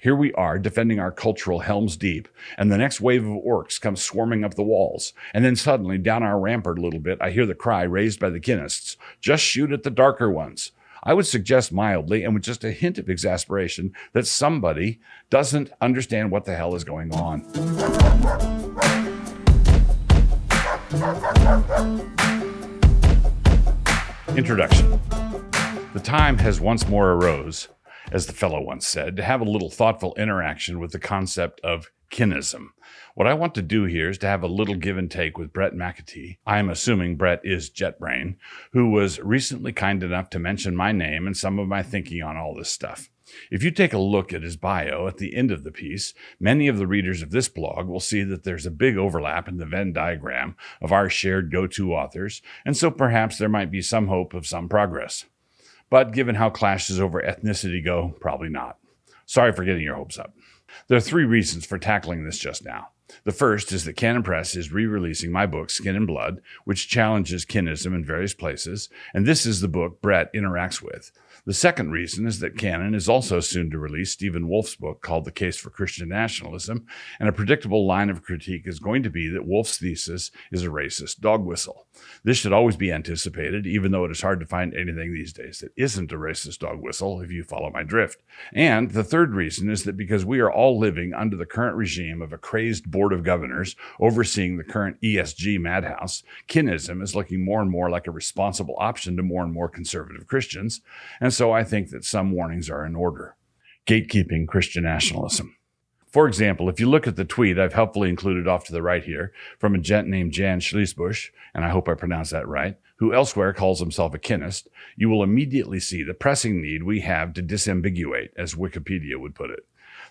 Here we are defending our cultural Helm's Deep, and the next wave of orcs comes swarming up the walls. And then suddenly, down our rampart a little bit, I hear the cry raised by the kinists, "Just shoot at the darker ones." I would suggest mildly, and with just a hint of exasperation, that somebody doesn't understand what the hell is going on. Introduction. The time has once more arose, as the fellow once said, to have a little thoughtful interaction with the concept of kinism. What I want to do here is to have a little give and take with Brett McAtee. I am assuming Brett is JetBrain, who was recently kind enough to mention my name and some of my thinking on all this stuff. If you take a look at his bio at the end of the piece, many of the readers of this blog will see that there's a big overlap in the Venn diagram of our shared go-to authors, and so perhaps there might be some hope of some progress. But given how clashes over ethnicity go, probably not. Sorry for getting your hopes up. There are three reasons for tackling this just now. The first is that Canon Press is re-releasing my book, Skin and Blood, which challenges kinism in various places, and this is the book Brett interacts with. The second reason is that Canon is also soon to release Stephen Wolfe's book called The Case for Christian Nationalism, and a predictable line of critique is going to be that Wolfe's thesis is a racist dog whistle. This should always be anticipated, even though it is hard to find anything these days that isn't a racist dog whistle, if you follow my drift. And the third reason is that because we are all living under the current regime of a crazed board of governors overseeing the current ESG madhouse, kinism is looking more and more like a responsible option to more and more conservative Christians, and so I think that some warnings are in order. Gatekeeping Christian nationalism. For example, if you look at the tweet I've helpfully included off to the right here from a gent named Jan Schliesbusch, and I hope I pronounced that right, who elsewhere calls himself a kinist, you will immediately see the pressing need we have to disambiguate, as Wikipedia would put it.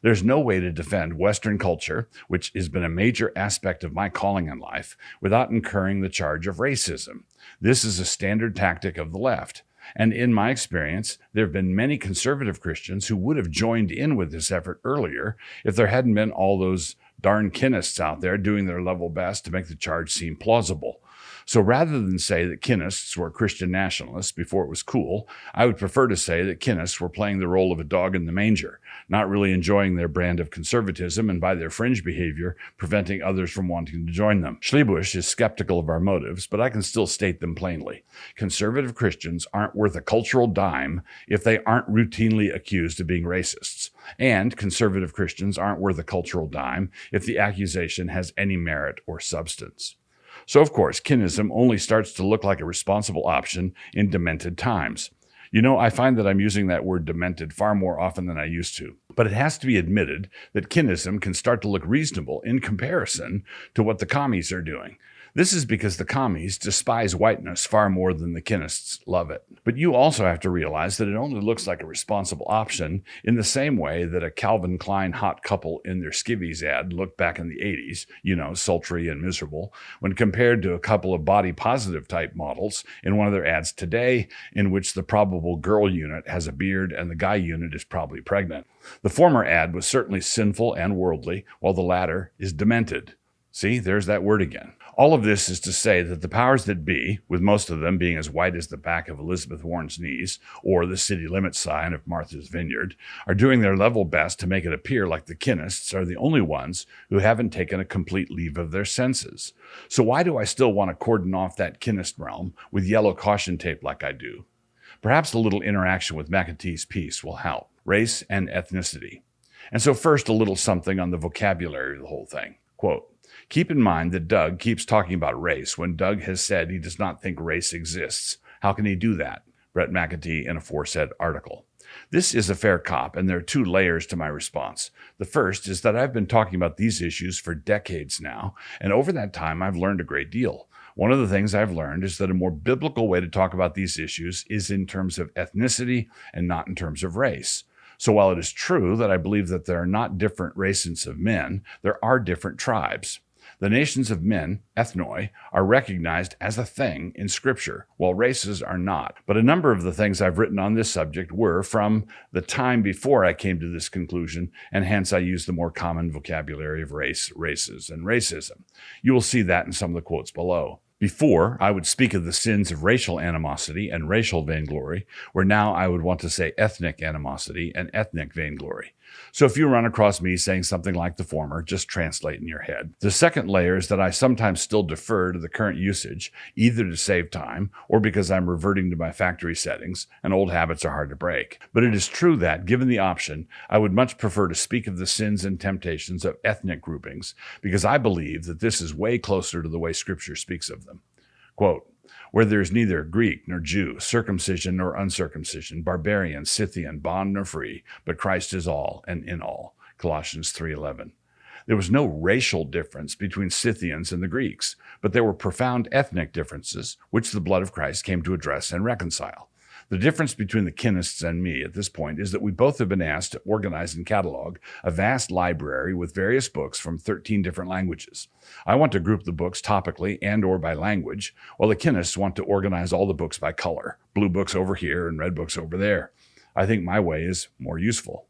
There's no way to defend Western culture, which has been a major aspect of my calling in life, without incurring the charge of racism. This is a standard tactic of the left. And in my experience, there have been many conservative Christians who would have joined in with this effort earlier if there hadn't been all those darn kinists out there doing their level best to make the charge seem plausible. So rather than say that kinists were Christian nationalists before it was cool, I would prefer to say that kinists were playing the role of a dog in the manger, not really enjoying their brand of conservatism and by their fringe behavior, preventing others from wanting to join them. Schliesbusch is skeptical of our motives, but I can still state them plainly. Conservative Christians aren't worth a cultural dime if they aren't routinely accused of being racists. And conservative Christians aren't worth a cultural dime if the accusation has any merit or substance. So, of course, kinism only starts to look like a responsible option in demented times. You know, I find that I'm using that word demented far more often than I used to. But it has to be admitted that kinism can start to look reasonable in comparison to what the commies are doing. This is because the commies despise whiteness far more than the kinists love it. But you also have to realize that it only looks like a responsible option in the same way that a Calvin Klein hot couple in their skivvies ad looked back in the 80s, you know, sultry and miserable, when compared to a couple of body-positive type models in one of their ads today, in which the probable girl unit has a beard and the guy unit is probably pregnant. The former ad was certainly sinful and worldly, while the latter is demented. See, there's that word again. All of this is to say that the powers that be, with most of them being as white as the back of Elizabeth Warren's knees, or the city limits sign of Martha's Vineyard, are doing their level best to make it appear like the kinists are the only ones who haven't taken a complete leave of their senses. So why do I still want to cordon off that kinist realm with yellow caution tape like I do? Perhaps a little interaction with McAtee's piece will help. Race and ethnicity. And so first, a little something on the vocabulary of the whole thing. Quote, "Keep in mind that Doug keeps talking about race when Doug has said he does not think race exists. How can he do that?" Brett McAtee in a aforesaid article. This is a fair cop, and there are two layers to my response. The first is that I've been talking about these issues for decades now, and over that time I've learned a great deal. One of the things I've learned is that a more biblical way to talk about these issues is in terms of ethnicity and not in terms of race. So while it is true that I believe that there are not different races of men, there are different tribes. The nations of men, ethnoi, are recognized as a thing in Scripture, while races are not. But a number of the things I've written on this subject were from the time before I came to this conclusion, and hence I use the more common vocabulary of race, races, and racism. You will see that in some of the quotes below. Before, I would speak of the sins of racial animosity and racial vainglory, where now I would want to say ethnic animosity and ethnic vainglory. So if you run across me saying something like the former, just translate in your head. The second layer is that I sometimes still defer to the current usage, either to save time or because I'm reverting to my factory settings, and old habits are hard to break. But it is true that, given the option, I would much prefer to speak of the sins and temptations of ethnic groupings, because I believe that this is way closer to the way Scripture speaks of them. Quote, where there is neither Greek nor Jew, circumcision nor uncircumcision, barbarian, Scythian, bond nor free, but Christ is all and in all. Colossians 3:11. There was no racial difference between Scythians and the Greeks, but there were profound ethnic differences, which the blood of Christ came to address and reconcile. The difference between the kinists and me at this point is that we both have been asked to organize and catalog a vast library with various books from 13 different languages. I want to group the books topically and or by language, while the kinists want to organize all the books by color, blue books over here and red books over there. I think my way is more useful.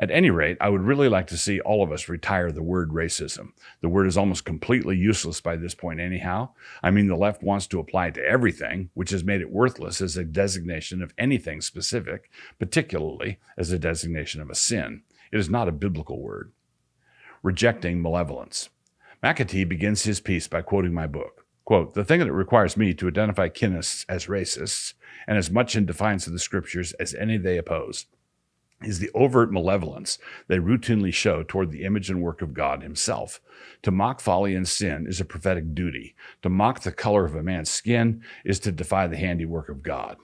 At any rate, I would really like to see all of us retire the word racism. The word is almost completely useless by this point anyhow. I mean, the left wants to apply it to everything, which has made it worthless as a designation of anything specific, particularly as a designation of a sin. It is not a biblical word. Rejecting malevolence. McAtee begins his piece by quoting my book. Quote, the thing that requires me to identify kinists as racists, and as much in defiance of the Scriptures as any they oppose, is the overt malevolence they routinely show toward the image and work of God himself. To mock folly and sin is a prophetic duty. To mock the color of a man's skin is to defy the handiwork of God.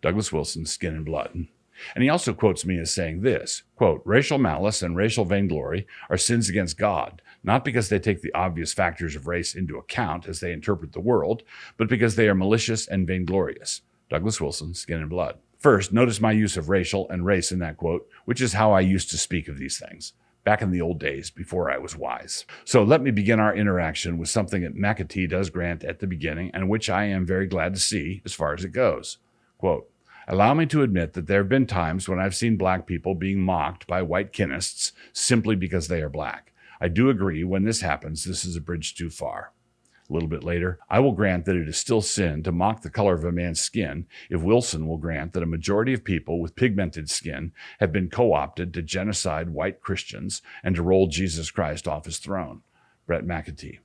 Douglas Wilson, Skin and Blood. And he also quotes me as saying this, quote, racial malice and racial vainglory are sins against God, not because they take the obvious factors of race into account as they interpret the world, but because they are malicious and vainglorious. Douglas Wilson, Skin and Blood. First, notice my use of racial and race in that quote, which is how I used to speak of these things, back in the old days before I was wise. So let me begin our interaction with something that McAtee does grant at the beginning, and which I am very glad to see as far as it goes. Quote, allow me to admit that there have been times when I've seen black people being mocked by white kinists simply because they are black. I do agree when this happens, this is a bridge too far. A little bit later, I will grant that it is still sin to mock the color of a man's skin if Wilson will grant that a majority of people with pigmented skin have been co-opted to genocide white Christians and to roll Jesus Christ off his throne. Brett McAtee.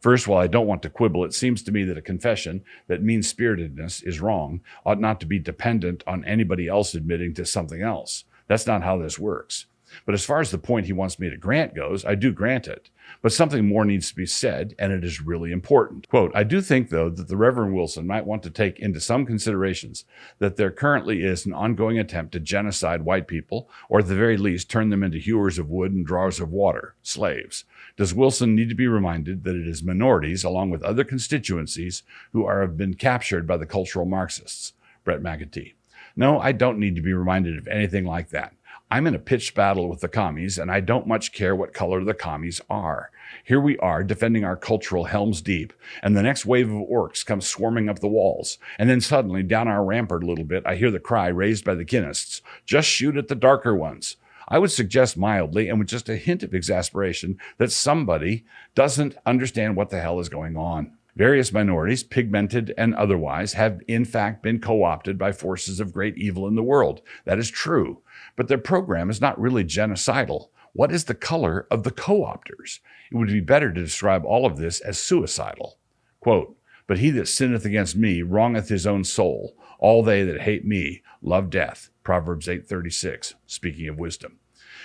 First, while I don't want to quibble, it seems to me that a confession that mean-spiritedness is wrong ought not to be dependent on anybody else admitting to something else. That's not how this works. But as far as the point he wants me to grant goes, I do grant it. But something more needs to be said, and it is really important. Quote, I do think, though, that the Reverend Wilson might want to take into some considerations that there currently is an ongoing attempt to genocide white people, or at the very least turn them into hewers of wood and drawers of water, slaves. Does Wilson need to be reminded that it is minorities, along with other constituencies, who have been captured by the cultural Marxists? Brett McAtee. No, I don't need to be reminded of anything like that. I'm in a pitched battle with the commies, and I don't much care what color the commies are. Here we are defending our cultural Helm's Deep, and the next wave of orcs comes swarming up the walls. And then suddenly, down our rampart a little bit, I hear the cry raised by the kinists, just shoot at the darker ones. I would suggest mildly, and with just a hint of exasperation, that somebody doesn't understand what the hell is going on. Various minorities, pigmented and otherwise, have in fact been co-opted by forces of great evil in the world. That is true. But their program is not really genocidal. What is the color of the co-opters? It would be better to describe all of this as suicidal. Quote, but he that sinneth against me wrongeth his own soul. All they that hate me love death. Proverbs 8:36, speaking of wisdom.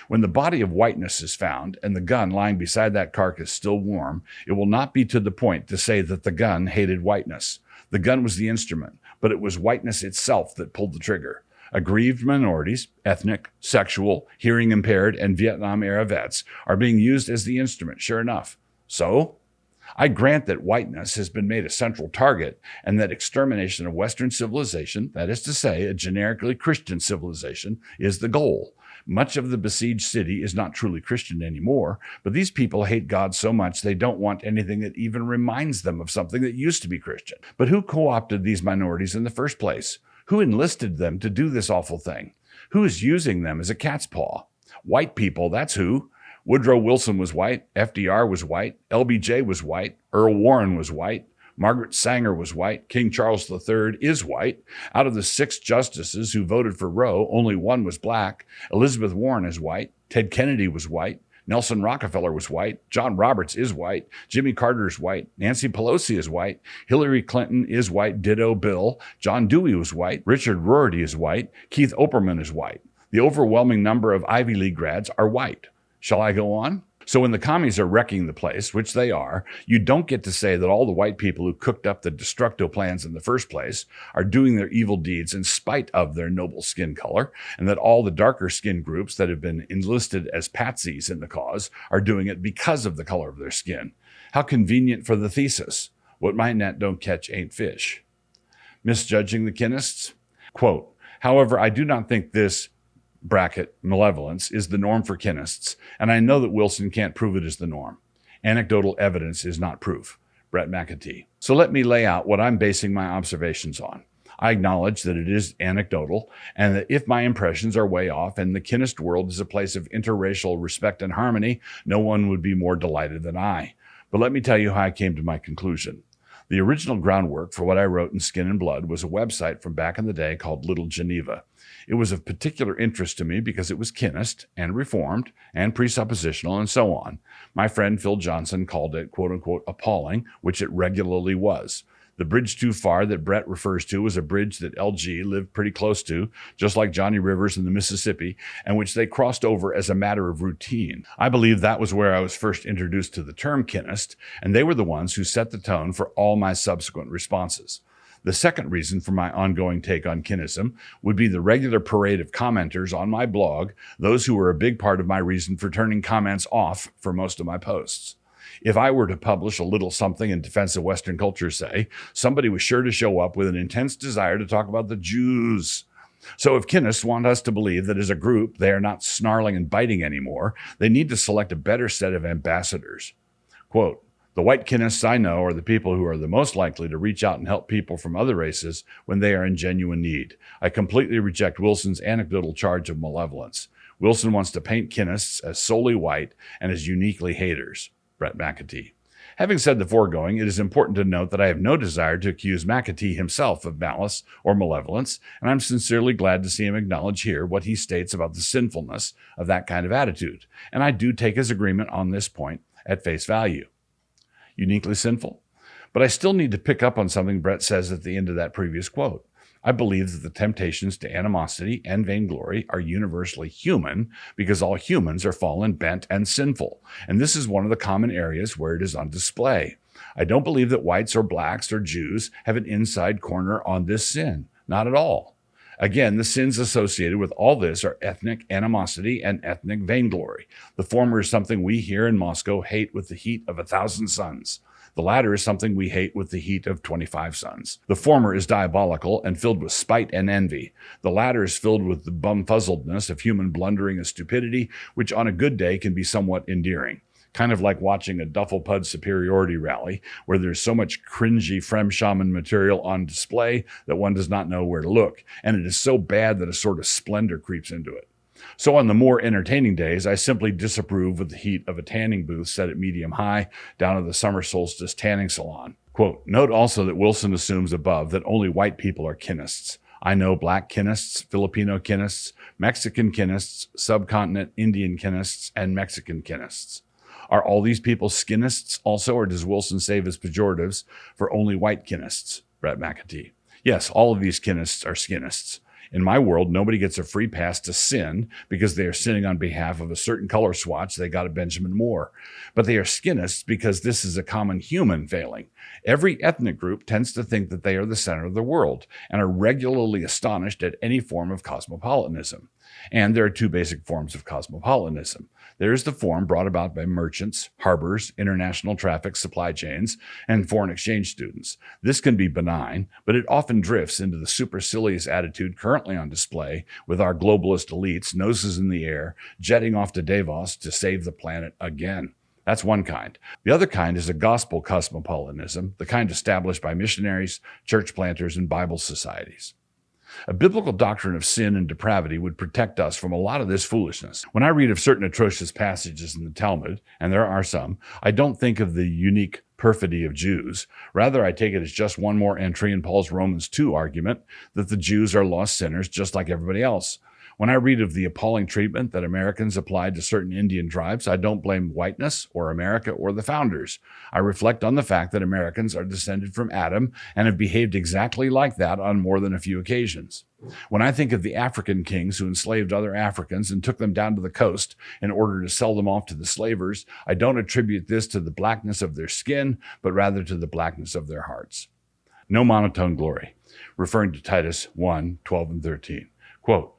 When the body of whiteness is found and the gun lying beside that carcass still warm, it will not be to the point to say that the gun hated whiteness. The gun was the instrument, but it was whiteness itself that pulled the trigger. Aggrieved minorities, ethnic, sexual, hearing impaired, and Vietnam-era vets are being used as the instrument, sure enough. So, I grant that whiteness has been made a central target and that extermination of Western civilization, that is to say, a generically Christian civilization, is the goal. Much of the besieged city is not truly Christian anymore, but these people hate God so much they don't want anything that even reminds them of something that used to be Christian. But who co-opted these minorities in the first place? Who enlisted them to do this awful thing? Who is using them as a cat's paw? White people, that's who. Woodrow Wilson was white, FDR was white, LBJ was white, Earl Warren was white, Margaret Sanger was white, King Charles III is white. Out of the 6 justices who voted for Roe, only 1 was black. Elizabeth Warren is white, Ted Kennedy was white. Nelson Rockefeller was white. John Roberts is white. Jimmy Carter is white. Nancy Pelosi is white. Hillary Clinton is white. Ditto Bill. John Dewey was white. Richard Rorty is white. Keith Olbermann is white. The overwhelming number of Ivy League grads are white. Shall I go on? So when the commies are wrecking the place, which they are, you don't get to say that all the white people who cooked up the destructo plans in the first place are doing their evil deeds in spite of their noble skin color, and that all the darker skin groups that have been enlisted as patsies in the cause are doing it because of the color of their skin. How convenient for the thesis. What my net don't catch ain't fish. Misjudging the kinists? Quote, however, I do not think this bracket malevolence is the norm for kinists, and I know that Wilson can't prove it as the norm. Anecdotal evidence is not proof. Brett McAtee. So let me lay out what I'm basing my observations on. I acknowledge that it is anecdotal, and that if my impressions are way off and the kinist world is a place of interracial respect and harmony, no one would be more delighted than I. But let me tell you how I came to my conclusion. The original groundwork for what I wrote in Skin and Blood was a website from back in the day called Little Geneva. It was of particular interest to me because it was kinist and reformed and presuppositional and so on. My friend Phil Johnson called it, quote unquote, appalling, which it regularly was. The bridge too far that Brett refers to was a bridge that LG lived pretty close to, just like Johnny Rivers in the Mississippi, and which they crossed over as a matter of routine. I believe that was where I was first introduced to the term kinist, and they were the ones who set the tone for all my subsequent responses. The second reason for my ongoing take on kinism would be the regular parade of commenters on my blog, those who were a big part of my reason for turning comments off for most of my posts. If I were to publish a little something in defense of Western culture, say, somebody was sure to show up with an intense desire to talk about the Jews. So if kinists want us to believe that as a group they are not snarling and biting anymore, they need to select a better set of ambassadors. Quote, the white kinists I know are the people who are the most likely to reach out and help people from other races when they are in genuine need. I completely reject Wilson's anecdotal charge of malevolence. Wilson wants to paint kinists as solely white and as uniquely haters. Brett McAtee. Having said the foregoing, it is important to note that I have no desire to accuse McAtee himself of malice or malevolence, and I'm sincerely glad to see him acknowledge here what he states about the sinfulness of that kind of attitude. And I do take his agreement on this point at face value. Uniquely sinful? But I still need to pick up on something Brett says at the end of that previous quote. I believe that the temptations to animosity and vainglory are universally human because all humans are fallen, bent, and sinful. And this is one of the common areas where it is on display. I don't believe that whites or blacks or Jews have an inside corner on this sin. Not at all. Again, the sins associated with all this are ethnic animosity and ethnic vainglory. The former is something we here in Moscow hate with the heat of 1,000 suns. The latter is something we hate with the heat of 25 suns. The former is diabolical and filled with spite and envy. The latter is filled with the bumfuzzledness of human blundering and stupidity, which on a good day can be somewhat endearing. Kind of like watching a Duffelpud superiority rally, where there's so much cringy Fremschamen material on display that one does not know where to look, and it is so bad that a sort of splendor creeps into it. So on the more entertaining days, I simply disapprove of the heat of a tanning booth set at medium high down at the summer solstice tanning salon. Quote, note also that Wilson assumes above that only white people are kinists. I know black kinists, Filipino kinists, Mexican kinists, subcontinent Indian kinists, and Mexican kinists. Are all these people skinists also, or does Wilson save his pejoratives for only white kinists? Brett McAtee. Yes, all of these kinists are skinists. In my world, nobody gets a free pass to sin because they are sinning on behalf of a certain color swatch they got at Benjamin Moore. But they are skinists because this is a common human failing. Every ethnic group tends to think that they are the center of the world and are regularly astonished at any form of cosmopolitanism. And there are two basic forms of cosmopolitanism. There is the form brought about by merchants, harbors, international traffic supply chains, and foreign exchange students. This can be benign, but it often drifts into the supercilious attitude currently on display with our globalist elites, noses in the air, jetting off to Davos to save the planet again. That's one kind. The other kind is a gospel cosmopolitanism, the kind established by missionaries, church planters, and Bible societies. A biblical doctrine of sin and depravity would protect us from a lot of this foolishness. When I read of certain atrocious passages in the Talmud, and there are some, I don't think of the unique perfidy of Jews. Rather, I take it as just one more entry in Paul's Romans 2 argument that the Jews are lost sinners just like everybody else. When I read of the appalling treatment that Americans applied to certain Indian tribes, I don't blame whiteness or America or the founders. I reflect on the fact that Americans are descended from Adam and have behaved exactly like that on more than a few occasions. When I think of the African kings who enslaved other Africans and took them down to the coast in order to sell them off to the slavers, I don't attribute this to the blackness of their skin, but rather to the blackness of their hearts. No monotone glory. Referring to Titus 1:12 and 13. Quote,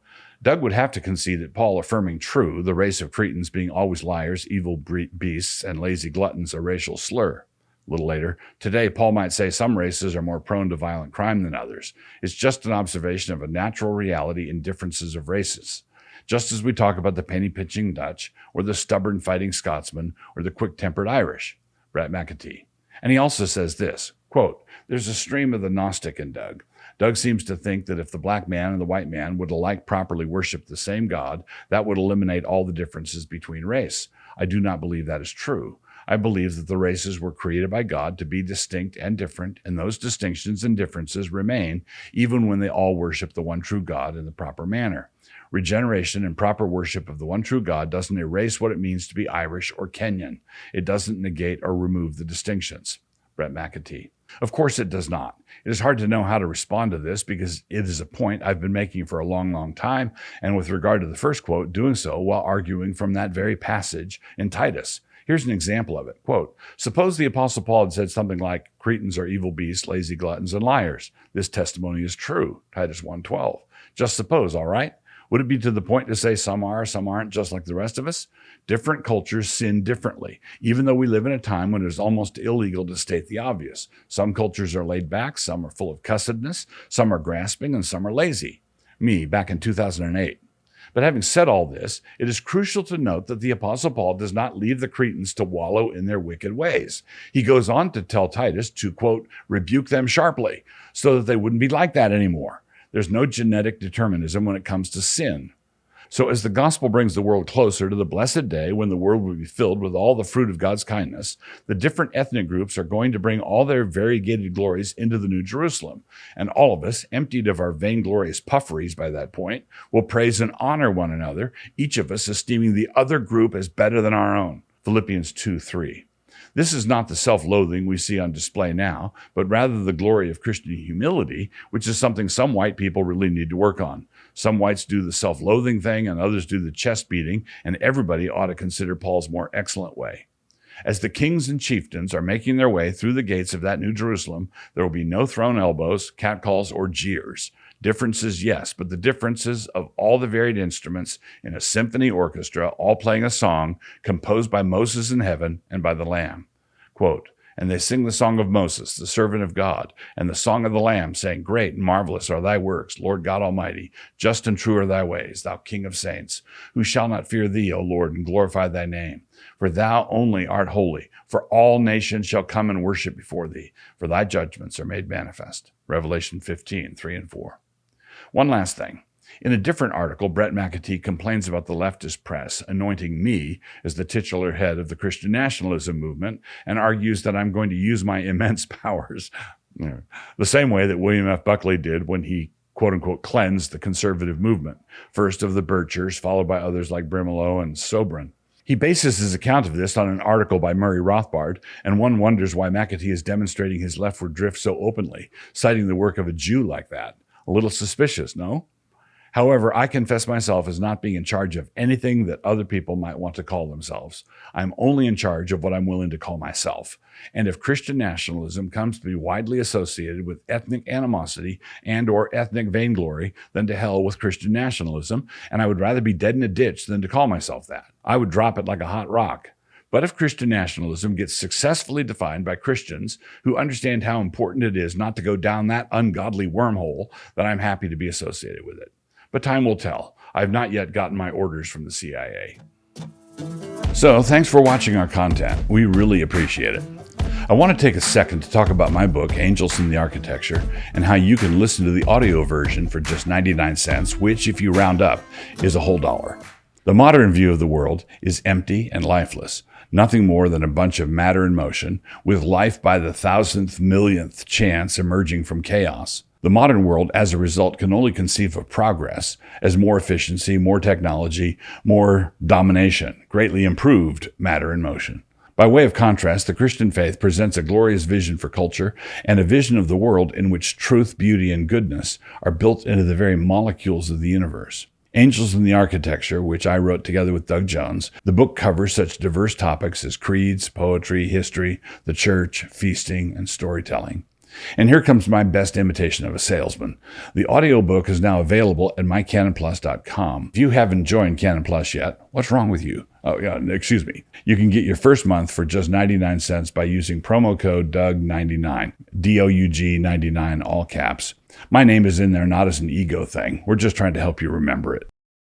Doug would have to concede that Paul affirming true, the race of Cretans being always liars, evil beasts, and lazy gluttons, a racial slur. A little later, today Paul might say some races are more prone to violent crime than others. It's just an observation of a natural reality in differences of races. Just as we talk about the penny-pinching Dutch, or the stubborn fighting Scotsman, or the quick-tempered Irish. Brett McAtee. And he also says this, quote, there's a stream of the Gnostic in Doug. Doug seems to think that if the black man and the white man would alike properly worship the same God, that would eliminate all the differences between race. I do not believe that is true. I believe that the races were created by God to be distinct and different, and those distinctions and differences remain even when they all worship the one true God in the proper manner. Regeneration and proper worship of the one true God doesn't erase what it means to be Irish or Kenyan. It doesn't negate or remove the distinctions. Brett McAtee. Of course it does not. It is hard to know how to respond to this because it is a point I've been making for a long, long time, and with regard to the first quote, doing so while arguing from that very passage in Titus. Here's an example of it. Quote, suppose the Apostle Paul had said something like, Cretans are evil beasts, lazy gluttons, and liars. This testimony is true. Titus 1:12. Just suppose, all right? Would it be to the point to say some are, some aren't, just like the rest of us? Different cultures sin differently, even though we live in a time when it is almost illegal to state the obvious. Some cultures are laid back, some are full of cussedness, some are grasping, and some are lazy. Me, back in 2008. But having said all this, it is crucial to note that the Apostle Paul does not leave the Cretans to wallow in their wicked ways. He goes on to tell Titus to, quote, rebuke them sharply, so that they wouldn't be like that anymore. There's no genetic determinism when it comes to sin. So as the gospel brings the world closer to the blessed day when the world will be filled with all the fruit of God's kindness, the different ethnic groups are going to bring all their variegated glories into the New Jerusalem. And all of us, emptied of our vainglorious pufferys by that point, will praise and honor one another, each of us esteeming the other group as better than our own. Philippians 2:3. This is not the self-loathing we see on display now, but rather the glory of Christian humility, which is something some white people really need to work on. Some whites do the self-loathing thing and others do the chest beating, and everybody ought to consider Paul's more excellent way. As the kings and chieftains are making their way through the gates of that New Jerusalem, there will be no thrown elbows, catcalls, or jeers. Differences, yes, but the differences of all the varied instruments in a symphony orchestra, all playing a song composed by Moses in heaven and by the Lamb. Quote, and they sing the song of Moses, the servant of God, and the song of the Lamb, saying, great and marvelous are thy works, Lord God Almighty. Just and true are thy ways, thou King of saints. Who shall not fear thee, O Lord, and glorify thy name? For thou only art holy, for all nations shall come and worship before thee, for thy judgments are made manifest. Revelation 15:3 and 4. One last thing. In a different article, Brett McAtee complains about the leftist press anointing me as the titular head of the Christian nationalism movement and argues that I'm going to use my immense powers the same way that William F. Buckley did when he, quote-unquote, cleansed the conservative movement, first of the Birchers, followed by others like Brimelow and Sobran. He bases his account of this on an article by Murray Rothbard, and one wonders why McAtee is demonstrating his leftward drift so openly, citing the work of a Jew like that. A little suspicious, no? However, I confess myself as not being in charge of anything that other people might want to call themselves. I'm only in charge of what I'm willing to call myself. And if Christian nationalism comes to be widely associated with ethnic animosity and or ethnic vainglory, then to hell with Christian nationalism, and I would rather be dead in a ditch than to call myself that. I would drop it like a hot rock. But if Christian nationalism gets successfully defined by Christians who understand how important it is not to go down that ungodly wormhole, then I'm happy to be associated with it. But time will tell. I've not yet gotten my orders from the CIA. So, thanks for watching our content. We really appreciate it. I want to take a second to talk about my book, Angels in the Architecture, and how you can listen to the audio version for just 99 cents, which, if you round up, is a whole $1. The modern view of the world is empty and lifeless, nothing more than a bunch of matter in motion, with life by the thousandth, millionth chance emerging from chaos. The modern world, as a result, can only conceive of progress as more efficiency, more technology, more domination, greatly improved matter in motion. By way of contrast, the Christian faith presents a glorious vision for culture and a vision of the world in which truth, beauty, and goodness are built into the very molecules of the universe. Angels in the Architecture, which I wrote together with Doug Jones, the book covers such diverse topics as creeds, poetry, history, the church, feasting, and storytelling. And here comes my best imitation of a salesman. The audiobook is now available at mycanonplus.com. If you haven't joined Canon Plus yet, what's wrong with you? Oh, yeah, excuse me. You can get your first month for just 99 cents by using promo code DOUG99, DOUG 99, all caps. My name is in there not as an ego thing. We're just trying to help you remember it.